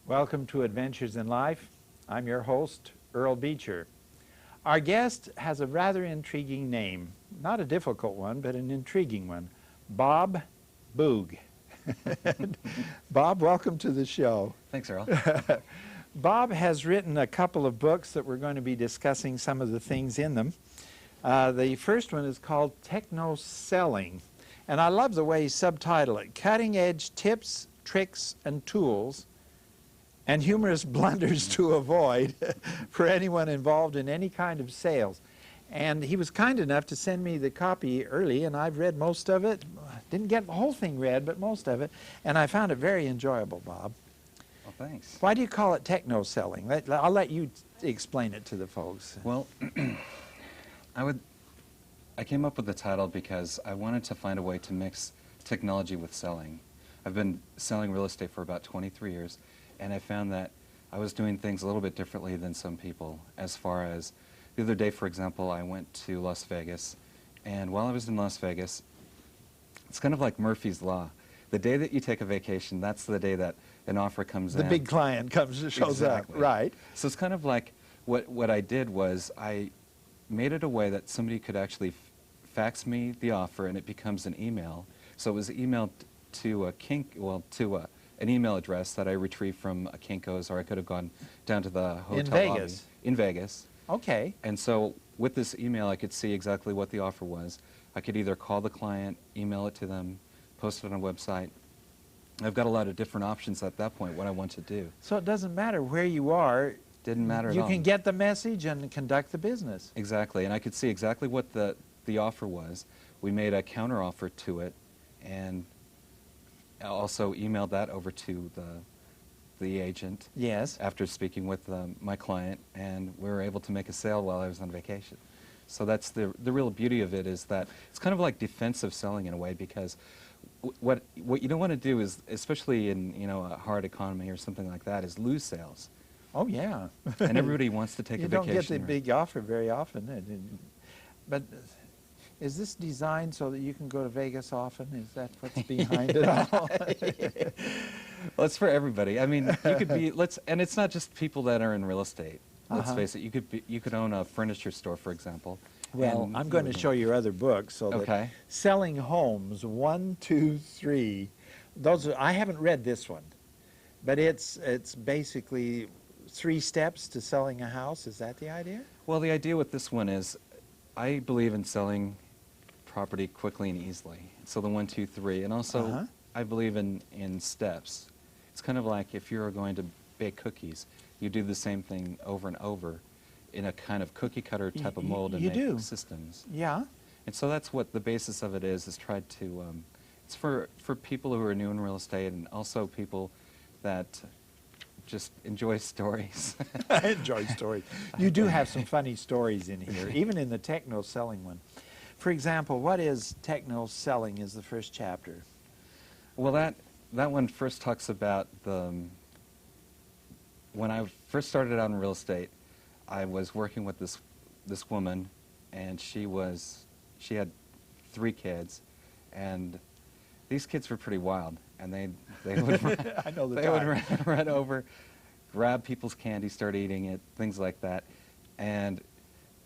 Welcome to Adventures in Life. I'm your host, Earl Beecher. Our guest has a rather intriguing name. Not a difficult one, but an intriguing one. Bob Boog. Bob, welcome to the show. Thanks, Earl. Bob has written a couple of books that we're going to be discussing some of the things in them. The first one is called Techno Selling. And I love the way he subtitled it, Cutting Edge Tips, Tricks, and Tools and Humorous Blunders to Avoid for anyone involved in any kind of sales. And he was kind enough to send me the copy early, and I've read most of it. Didn't get the whole thing read, but most of it. And I found it very enjoyable, Bob. Well, thanks. Why do you call it Techno Selling? I'll let you explain it to the folks. Well, I came up with the title because I wanted to find a way to mix technology with selling. I've been selling real estate for about 23 years, and I found that I was doing things a little bit differently than some people. As far as the other day, for example, I went to Las Vegas, and while I was in Las Vegas, it's kind of like Murphy's Law. The day that you take a vacation, that's the day that an offer comes in. The big client shows up, right? So it's kind of like what I did was I made it a way that somebody could actually fax me the offer, and it becomes an email. So it was emailed to an email address that I retrieved from a Kinko's, or I could have gone down to the hotel in Vegas. Lobby. In Vegas. Okay. And so with this email, I could see exactly what the offer was. I could either call the client, email it to them, post it on a website. I've got a lot of different options at that point, what I want to do. So it doesn't matter where you are. Didn't matter at all. You can get the message and conduct the business. Exactly, and I could see exactly what the offer was. We made a counter offer to it, and I also emailed that over to the agent. Yes. After speaking with my client, and we were able to make a sale while I was on vacation. So that's the real beauty of it, is that it's kind of like defensive selling in a way, because what you don't want to do is, especially in a hard economy or something like that, is lose sales. Oh yeah. And everybody wants to take a vacation. You don't get the big offer very often. But is this designed so that you can go to Vegas often? Is that what's behind it all? Well, it's for everybody. I mean, you could be, and it's not just people that are in real estate. Let's face it, you could own a furniture store, for example. Well, I'm going to show your other book. So that Selling Homes 1, 2, 3. I haven't read this one, but it's basically 3 steps to selling a house. Is that the idea? Well, the idea with this one is, I believe in selling property quickly and easily. So the 1, 2, 3, and also I believe in steps. It's kind of like if you're going to bake cookies, you do the same thing over and over in a kind of cookie cutter type of mold and make systems. Yeah. And so that's what the basis of it is tried to, it's for people who are new in real estate, and also people that just enjoy stories. I enjoy stories. You do have some funny stories in here, even in the Techno Selling one. For example, what is Techno Selling is the first chapter? Well, that one first talks about when I first started out in real estate, I was working with this woman, and she had 3 kids, and these kids were pretty wild, and they would would run over, grab people's candy, start eating it, things like that. And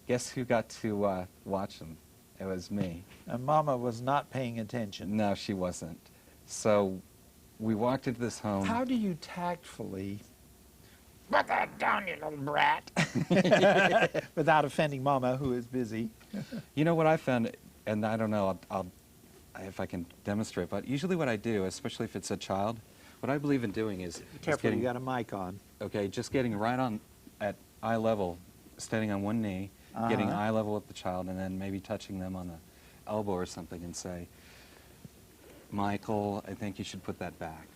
guess who got to watch them? It was me. And Mama was not paying attention. No, she wasn't. So we walked into this home. How do you tactfully put that down, you little brat, without offending Mama, who is busy? You know what I found, and I don't know if I can demonstrate, but usually what I do, especially if it's a child, what I believe in doing is... Be careful, you got a mic on. Okay, just getting right on at eye level, standing on one knee, getting eye level with the child, and then maybe touching them on the elbow or something and say, Michael, I think you should put that back.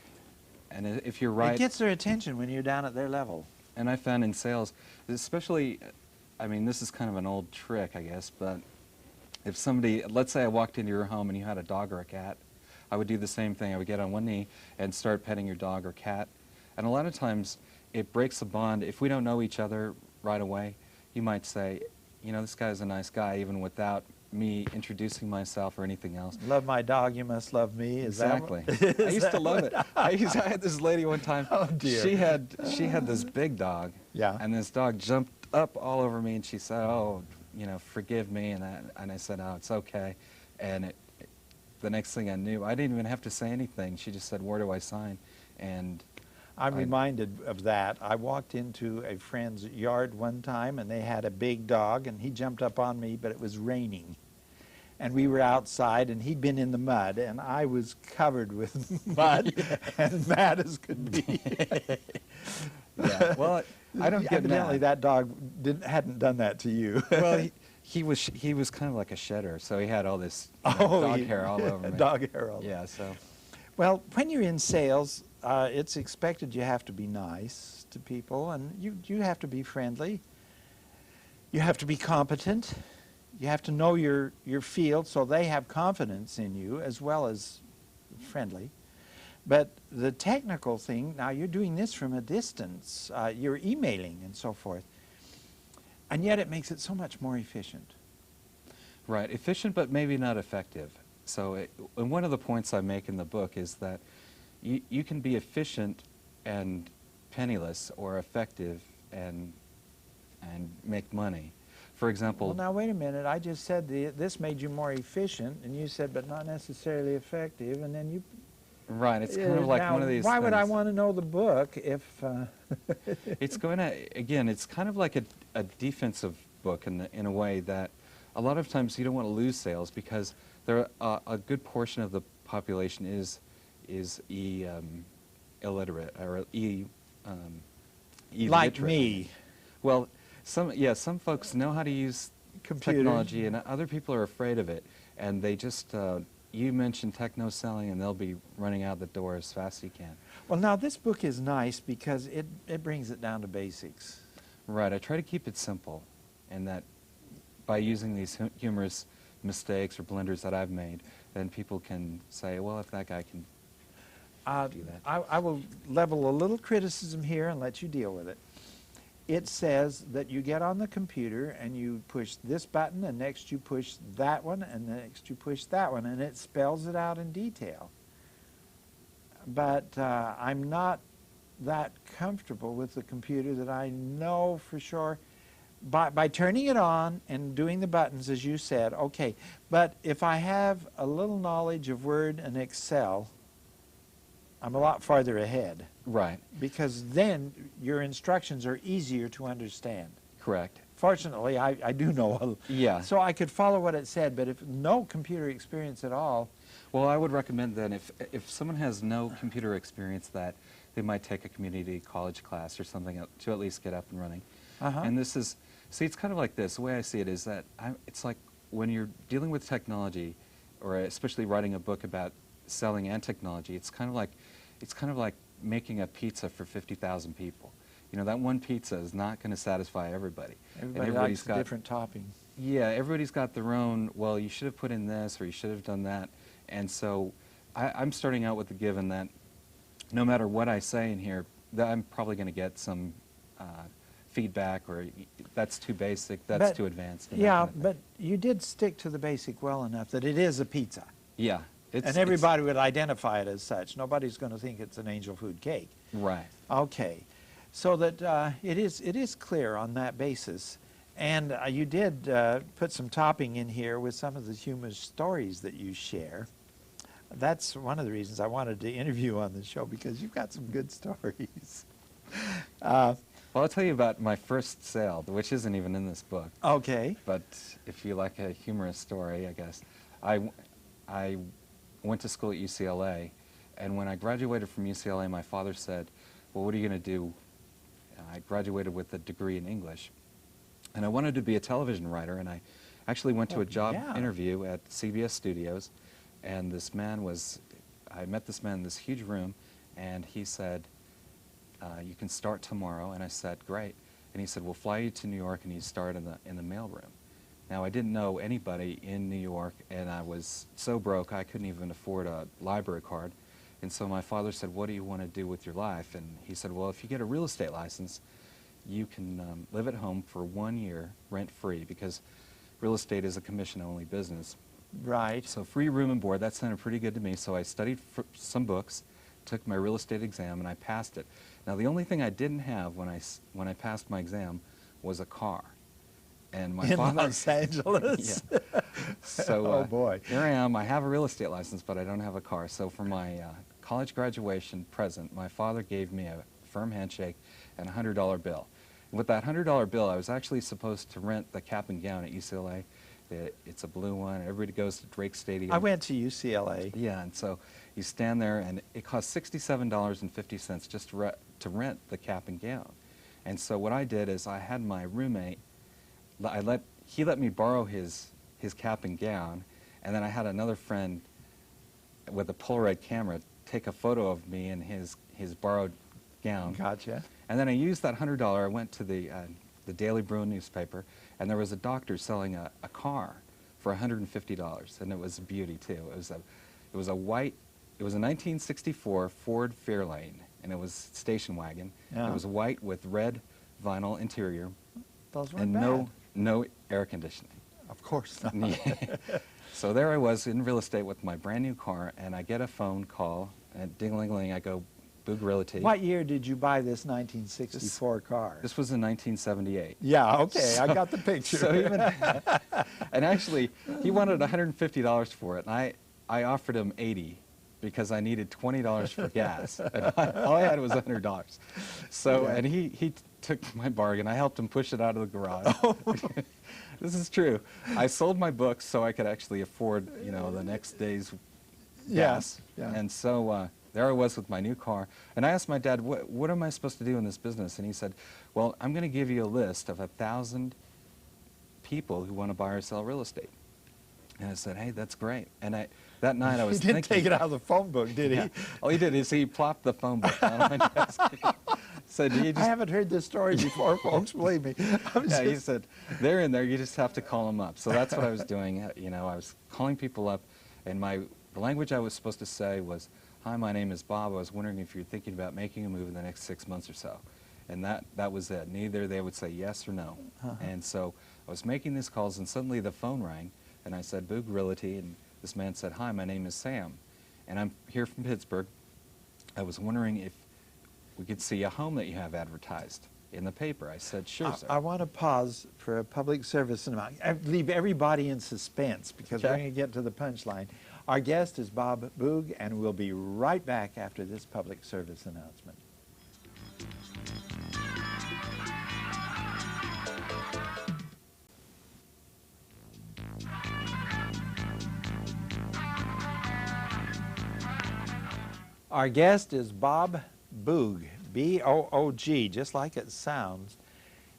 And if you're right... It gets their attention when you're down at their level. And I found in sales, especially, I mean, this is kind of an old trick, I guess, but if somebody, let's say I walked into your home and you had a dog or a cat, I would do the same thing. I would get on one knee and start petting your dog or cat. And a lot of times, it breaks a bond. If we don't know each other right away, you might say, you know, this guy's a nice guy, even without me introducing myself or anything else. Love my dog, you must love me. Is Exactly. That I used to love it. I had this lady one time. Oh, dear. She had this big dog. Yeah. And this dog jumped up all over me, and she said, "Oh, you know, forgive me." And I said, "Oh, it's okay." And the next thing I knew, I didn't even have to say anything. She just said, "Where do I sign?" And I'm reminded of that. I walked into a friend's yard one time, and they had a big dog, and he jumped up on me, but it was raining. And we were outside, and he'd been in the mud, and I was covered with mud and mad as could be. yeah. Well, I don't get Evidently, mad. that dog hadn't done that to you. Well, he was kind of like a shedder, so he had all this dog hair all over me. Dog hair all over. Yeah. So. Well, when you're in sales, it's expected you have to be nice to people, and you have to be friendly. You have to be competent. You have to know your field so they have confidence in you as well as friendly. But the technical thing, now you're doing this from a distance. You're emailing and so forth. And yet it makes it so much more efficient. Right, efficient but maybe not effective. So and one of the points I make in the book is that you can be efficient and penniless, or effective and make money. For example... Well, now wait a minute. I just said this made you more efficient, and you said but not necessarily effective, and then you... Right, it's kind of like now, one of these why would I things. want to know the book if... It's going to, again, it's kind of like a defensive book in a way that a lot of times you don't want to lose sales, because there a good portion of the population is illiterate, or illiterate. Like me. Well, some folks know how to use technology, and other people are afraid of it, and they just you mention Techno Selling, and they'll be running out the door as fast as you can. Well, now this book is nice because it brings it down to basics. Right. I try to keep it simple, and that by using these humorous mistakes or blunders that I've made, then people can say, well, if that guy can do that. I will level a little criticism here and let you deal with it. It says that you get on the computer and you push this button, and next you push that one, and next you push that one, and it spells it out in detail. But I'm not that comfortable with the computer that I know for sure. By turning it on and doing the buttons, as you said, okay. But if I have a little knowledge of Word and Excel, I'm a lot farther ahead. Right. Because then your instructions are easier to understand. Correct. Fortunately, I do know. Yeah. So I could follow what it said, but if no computer experience at all. Well, I would recommend then if someone has no computer experience, that they might take a community college class or something to at least get up and running. And this is, see, it's kind of like this. The way I see it is that it's like when you're dealing with technology, or especially writing a book about selling and technology, it's kind of like making a pizza for 50,000 people. You know, that one pizza is not going to satisfy everybody. Everybody likes a different topping. Yeah, everybody's got their own, well, you should have put in this, or you should have done that. And so I'm starting out with the given that no matter what I say in here, that I'm probably going to get some feedback, or that's too basic, that's too advanced. Yeah, but you did stick to the basic well enough that it is a pizza. Yeah. And everybody would identify it as such. Nobody's going to think it's an angel food cake. Right. Okay. So that it is clear on that basis. And you did put some topping in here with some of the humorous stories that you share. That's one of the reasons I wanted to interview on the show, because you've got some good stories. Well, I'll tell you about my first sale, which isn't even in this book. Okay. But if you like a humorous story, I guess. I went to school at UCLA, and when I graduated from UCLA, my father said, well, what are you going to do? I graduated with a degree in English, and I wanted to be a television writer, and I actually went to a job interview at CBS Studios, and I met this man in this huge room, and he said, you can start tomorrow, and I said, great. And he said, we'll fly you to New York, and you start in the mailroom. Now, I didn't know anybody in New York, and I was so broke I couldn't even afford a library card. And so my father said, what do you want to do with your life? And he said, well, if you get a real estate license, you can live at home for 1 year rent-free, because real estate is a commission-only business. Right. So free room and board, that sounded pretty good to me. So I studied some books, took my real estate exam, and I passed it. Now the only thing I didn't have when I passed my exam was a car. And my In father, Los Angeles? Yeah. So Oh, boy. here I am. I have a real estate license, but I don't have a car. So for my college graduation present, my father gave me a firm handshake and a $100 bill. And with that $100 bill, I was actually supposed to rent the cap and gown at UCLA. It's a blue one. Everybody goes to Drake Stadium. I went to UCLA. Yeah, and so you stand there, and it costs $67.50 just to rent the cap and gown. And so what I did is I had my roommate, he let me borrow his cap and gown, and then I had another friend with a Polaroid camera take a photo of me in his borrowed gown. Gotcha. And then I used that $100. I went to the Daily Bruin newspaper, and there was a doctor selling a car for $150, and it was a beauty too. It was a 1964 Ford Fairlane, and it was station wagon. Yeah. It was white with red vinyl interior, Those weren't and bad. no air conditioning. Of course not. Yeah. So there I was in real estate with my brand new car, and I get a phone call, and ding-a-ling-a-ling, I go, Boog Realty. What year did you buy this 1964 car? This was in 1978. Yeah, okay, I got the picture. So even, and actually, he wanted $150 for it, and I offered him $80 because I needed $20 for gas, and all I had was $100. So, Okay. and he took my bargain. I helped him push it out of the garage. This is true. I sold my books so I could actually afford, the next day's gas. Yeah. And so there I was with my new car, and I asked my dad, what am I supposed to do in this business? And he said, well, I'm going to give you a list of 1,000 people who want to buy or sell real estate. And I said, hey, that's great. And that night I was He didn't thinking, take it out of the phone book, did he? yeah. All he did is he plopped the phone book down on my desk. Said, "Do you I just?" haven't heard this story before, folks, believe me. Yeah, he said, they're in there. You just have to call them up. So that's what I was doing. I was calling people up, and the language I was supposed to say was, "Hi, my name is Bob. I was wondering if you're thinking about making a move in the next 6 months or so." And that was it. Neither they would say yes or no. And so I was making these calls, and suddenly the phone rang, and I said, Boog Realty, and this man said, "Hi, my name is Sam, and I'm here from Pittsburgh. I was wondering if we could see a home that you have advertised in the paper." I said, "Sure, sir." I want to pause for a public service announcement. I leave everybody in suspense because we're Okay. going to get to the punchline. Our guest is Bob Boog, and we'll be right back after this public service announcement. Our guest is Bob Boog, B-O-O-G, just like it sounds.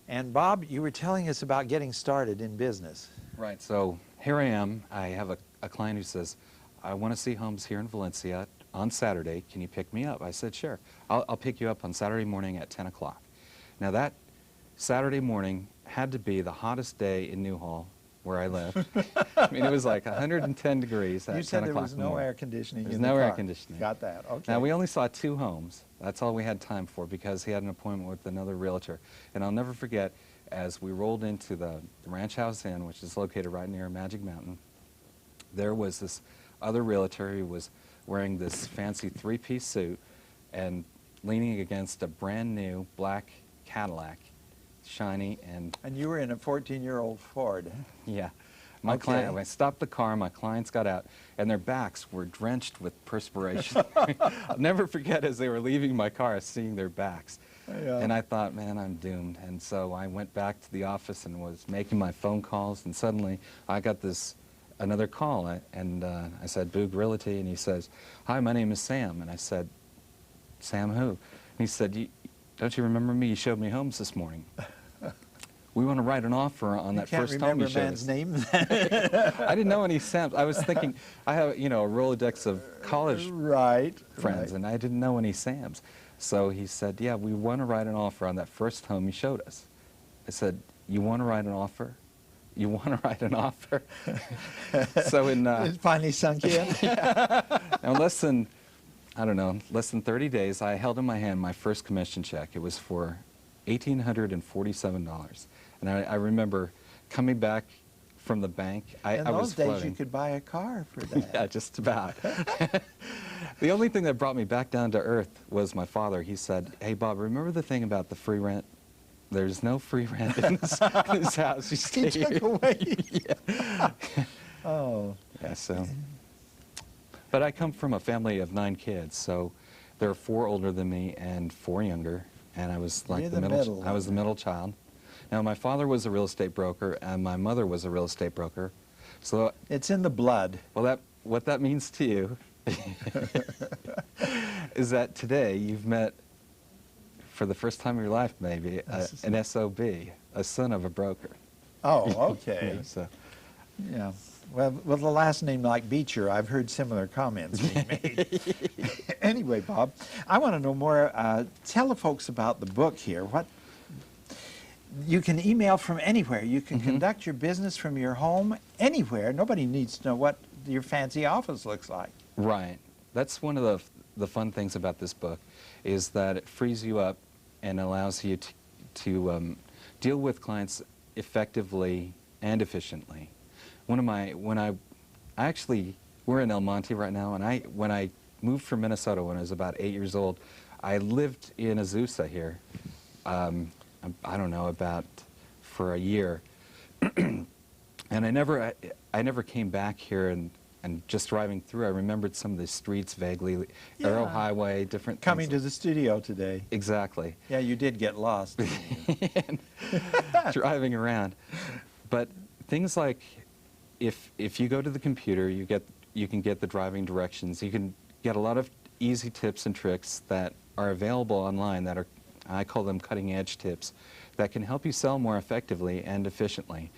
And Bob, you were telling us about getting started in business. Right, so here I am. I have a client who says, "I want to see homes here in Valencia on Saturday. Can you pick me up?" I said, "Sure. I'll pick you up on Saturday morning at 10 o'clock. Now that Saturday morning had to be the hottest day in Newhall, where I live. I mean, it was like 110 degrees at 10 o'clock. You said there was in the no morning. air conditioning There's in the no car. air conditioning. Got that, okay. Now, we only saw 2 homes. That's all we had time for because he had an appointment with another realtor. And I'll never forget, as we rolled into the Ranch House Inn, which is located right near Magic Mountain, there was this other realtor who was wearing this fancy 3-piece suit and leaning against a brand new black Cadillac, shiny and... And you were in a 14-year-old Ford. Yeah. My Okay. client, I stopped the car, my clients got out, and their backs were drenched with perspiration. I'll never forget as they were leaving my car, seeing their backs. Yeah. And I thought, man, I'm doomed. And so I went back to the office and was making my phone calls, and suddenly I got another call, and I said, Boog Realty, and he says, "Hi, my name is Sam." And I said, "Sam who?" And he said, "Don't you remember me? You showed me homes this morning. We want to write an offer on that first home you You showed can't us." remember man's name? I didn't know any Sams. I was thinking, I have, a Rolodex of college Right. friends, and I didn't know any Sams. So he said, "Yeah, we want to write an offer on that first home you showed us." I said, "You want to write an offer? You want to write an offer?" So It finally sunk in? now less than 30 days, I held in my hand my first commission check. It was for $1,847. And I remember coming back from the bank. I In was those days, floating. you could buy a car for that. Yeah, just about. The only thing that brought me back down to earth was my father. He said, "Hey, Bob, remember the thing about the free rent? There's no free rent in this house. You stay He took here." away. Yeah. Oh. Yeah, so. But I come from a family of 9 kids, so there are 4 older than me and 4 younger, and I was like You're the the middle. middle I was the one. middle child. Now, my father was a real estate broker, and my mother was a real estate broker. So, It's in the blood. well, what that means to you is that today you've met, for the first time in your life, maybe, an SOB, a son of a broker. Oh, okay. Yeah, so. Yeah. Well, with a last name like Beecher, I've heard similar comments being made. Anyway, Bob, I want to know more. Tell the folks about the book here. What you can email from anywhere. You can conduct your business from your home anywhere. Nobody needs to know what your fancy office looks like. Right. That's one of the fun things about this book, is that it frees you up and allows you to deal with clients effectively and efficiently. We're in El Monte right now, and when I moved from Minnesota when I was about 8 years old, I lived in Azusa here. I don't know, for a year. And I never came back here, and just driving through, I remembered some of the streets vaguely, Yeah. Arrow Highway, different Coming to things. the studio today. Exactly. Yeah, you did get lost. And driving around. But things like, if you go to the computer, you can get the driving directions. You can get a lot of easy tips and tricks that are available online that are, I call them cutting edge tips, that can help you sell more effectively and efficiently.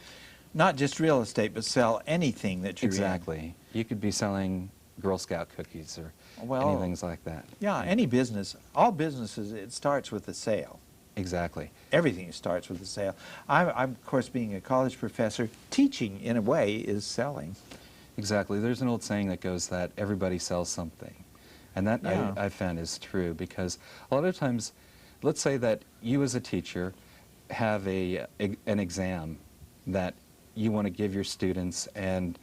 Not just real estate, but sell anything that you're in. Exactly. You could be selling Girl Scout cookies or Well, anything like that. Yeah, any business, all businesses, it starts with a sale. Exactly. Everything starts with a sale. I'm, of course, being a college professor, teaching, in a way, is selling. Exactly. There's an old saying that goes that everybody sells something. And that Yeah. I found is true, because a lot of times, let's say that you as a teacher have an exam that you want to give your students, and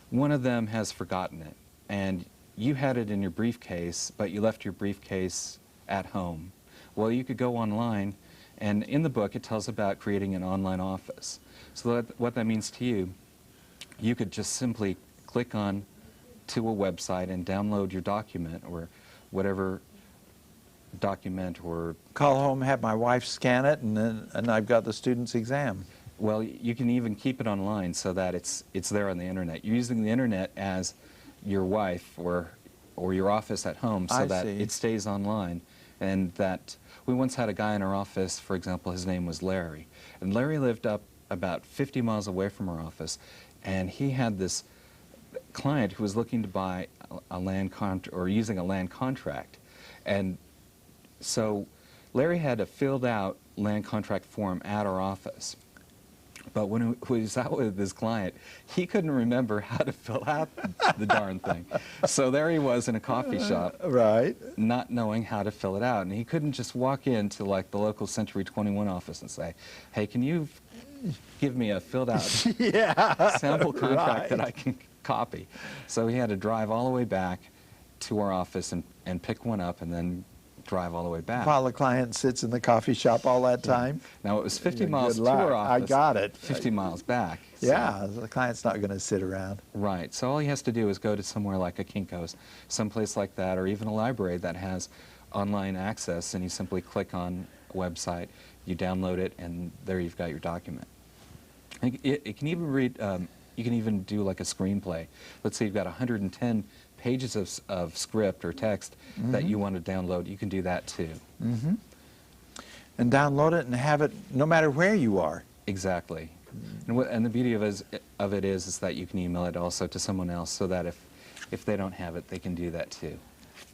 one of them has forgotten it, and you had it in your briefcase, but you left your briefcase at home. Well, you could go online, and in the book it tells about creating an online office. So what that means to you, you could just simply click on to a website and download your document, or whatever document, or Call home, have my wife scan it, and I've got the student's exam. well, you can even keep it online so that it's there on the internet. You're using the internet as your wife or your office at home, so I that see. it stays online. And that we once had a guy in our office, for example, his name was Larry, and Larry lived up about 50 miles away from our office, and he had this client who was looking to buy a land or using a land contract, and so Larry had a filled out land contract form at our office. But when he was out with his client, he couldn't remember how to fill out the darn thing. So there he was in a coffee shop, Right. not knowing how to fill it out. And he couldn't just walk into like the local Century 21 office and say, "Hey, can you give me a filled out Yeah. sample contract that right. I can copy?" So he had to drive all the way back to our office and pick one up, and then drive all the way back. While the client sits in the coffee shop all that time? Now it was 50 Good miles to luck. our I office. got it. 50 miles back. So- Yeah, the client's not going to sit around. Right. So all he has to do is go to somewhere like a Kinko's, someplace like that, or even a library that has online access, and you simply click on a website, you download it, and there you've got your document. It can even read. You can even do like a screenplay. Let's say you've got 110 pages of script or text that you want to download. You can do that too. Mm-hmm. And download it and have it no matter where you are. Exactly. And the beauty of it is that you can email it also to someone else, so that if they don't have it, they can do that too.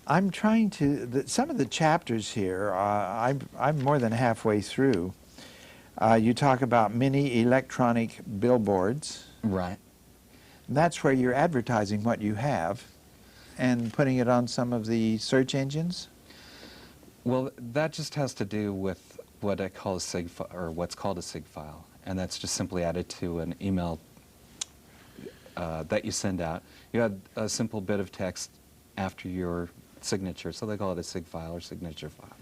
I'm trying to, some of the chapters here, I'm more than halfway through. You talk about mini electronic billboards. Right. That's where you're advertising what you have and putting it on some of the search engines. Well, that just has to do with what I call a SIG file, or what's called a SIG file, and that's just simply added to an email that you send out. You add a simple bit of text after your signature, so they call it a sig file or signature file.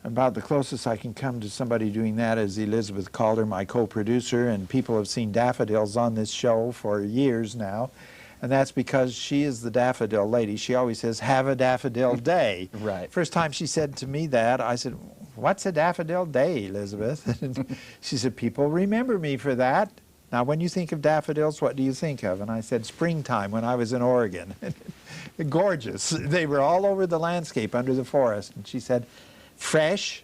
About the closest I can come to somebody doing that is Elizabeth Calder, my co-producer, and people have seen daffodils on this show for years now, and that's because she is the daffodil lady. She always says, "Have a daffodil day." Right. First time she said to me that, I said, "What's a daffodil day, Elizabeth?" And she said, "People remember me for that. Now, when you think of daffodils, what do you think of?" And I said, "Springtime," when I was in Oregon. Gorgeous. They were all over the landscape under the forest. And she said, "Fresh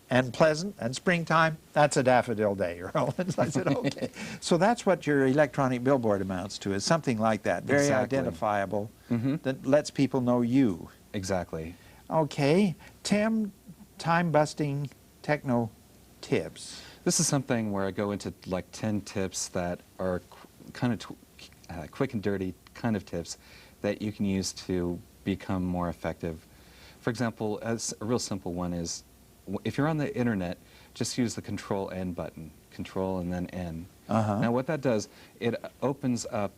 and pleasant and springtime, that's a daffodil day, Roland." I said, "Okay." So that's what your electronic billboard amounts to, is something like that, very Exactly. identifiable, that lets people know you. Exactly. Okay. Tim, time-busting techno tips. This is something where I go into like 10 tips that are kind of quick and dirty kind of tips that you can use to become more effective. For example, as a real simple one is, if you're on the internet, just use the Control N button, Control and then N. Now what that does, it opens up,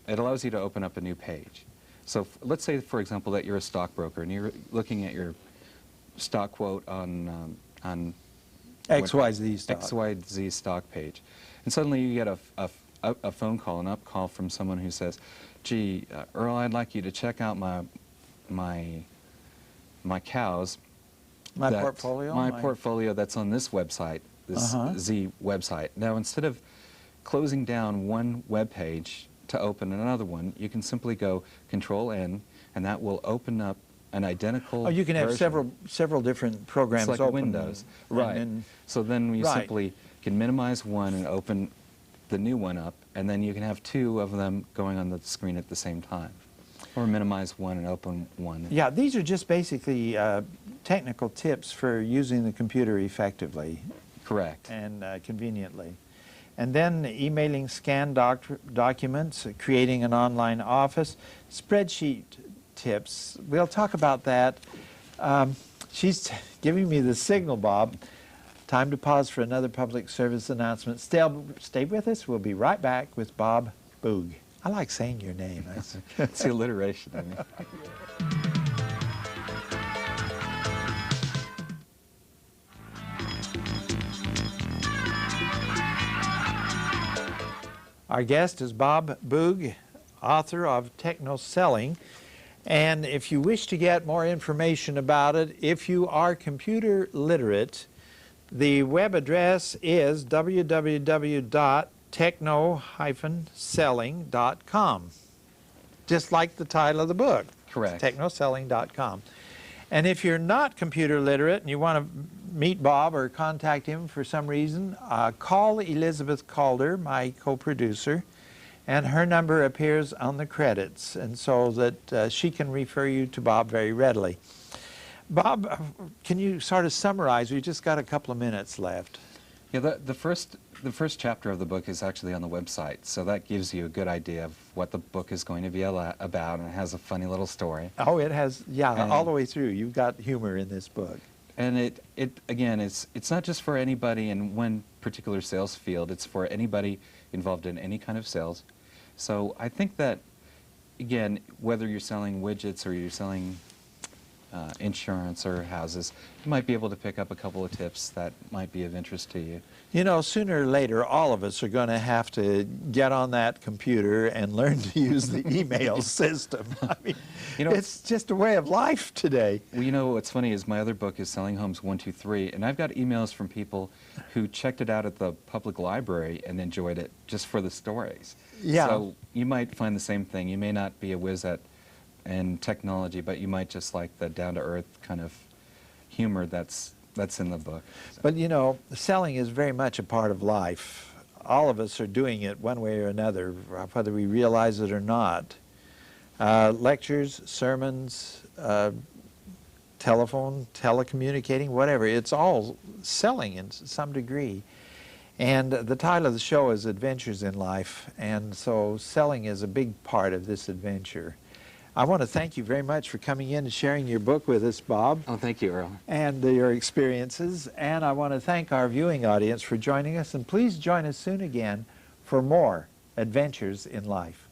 it allows you to open up a new page. So let's say, for example, that you're a stockbroker and you're looking at your stock quote on XYZ stock. XYZ stock page, and suddenly you get a phone call, an up call from someone who says, "Gee, Earl, I'd like you to check out my cows." My portfolio? My portfolio that's on this website, this Z website. Now, instead of closing down one web page to open another one, you can simply go Control N, and that will open up an identical. Oh, you can have several different programs it's like open. Windows, right? So then you simply can minimize one and open the new one up, and then you can have two of them going on the screen at the same time. Or minimize one and open one. Yeah, these are just basically technical tips for using the computer effectively. Correct. And conveniently. And then emailing scanned documents, creating an online office, spreadsheet tips. We'll talk about that. She's giving me the signal, Bob. Time to pause for another public service announcement. Stay with us. We'll be right back with Bob Boog. I like saying your name. It's the alliteration, I mean. Our guest is Bob Boog, author of Techno Selling. And if you wish to get more information about it, if you are computer literate, the web address is www.techno-selling.com. Just like the title of the book. Correct. Technoselling.com. And if you're not computer literate and you want to meet Bob or contact him for some reason, call Elizabeth Calder, my co-producer, and her number appears on the credits, and so that she can refer you to Bob very readily. Bob, can you sort of summarize? We've just got a couple of minutes left. Yeah, the first chapter of the book is actually on the website, so that gives you a good idea of what the book is going to be about, and it has a funny little story. Oh, it has, yeah, all the way through. You've got humor in this book. And it's not just for anybody in one particular sales field. It's for anybody involved in any kind of sales. So I think that, again, whether you're selling widgets or you're selling insurance or houses, you might be able to pick up a couple of tips that might be of interest to you. You know, sooner or later, all of us are going to have to get on that computer and learn to use the email system. I mean, it's just a way of life today. Well, you know, what's funny is my other book is Selling Homes 123, and I've got emails from people who checked it out at the public library and enjoyed it just for the stories. Yeah. So you might find the same thing. You may not be a whiz in technology, but you might just like the down-to-earth kind of humor that's in the book. So. But you know, selling is very much a part of life. All of us are doing it one way or another, whether we realize it or not. Lectures, sermons, telephone, telecommunicating, whatever, it's all selling in some degree. And the title of the show is Adventures in Life, and so selling is a big part of this adventure. I want to thank you very much for coming in and sharing your book with us, Bob. Oh, thank you, Earl. And your experiences. And I want to thank our viewing audience for joining us. And please join us soon again for more Adventures in Life.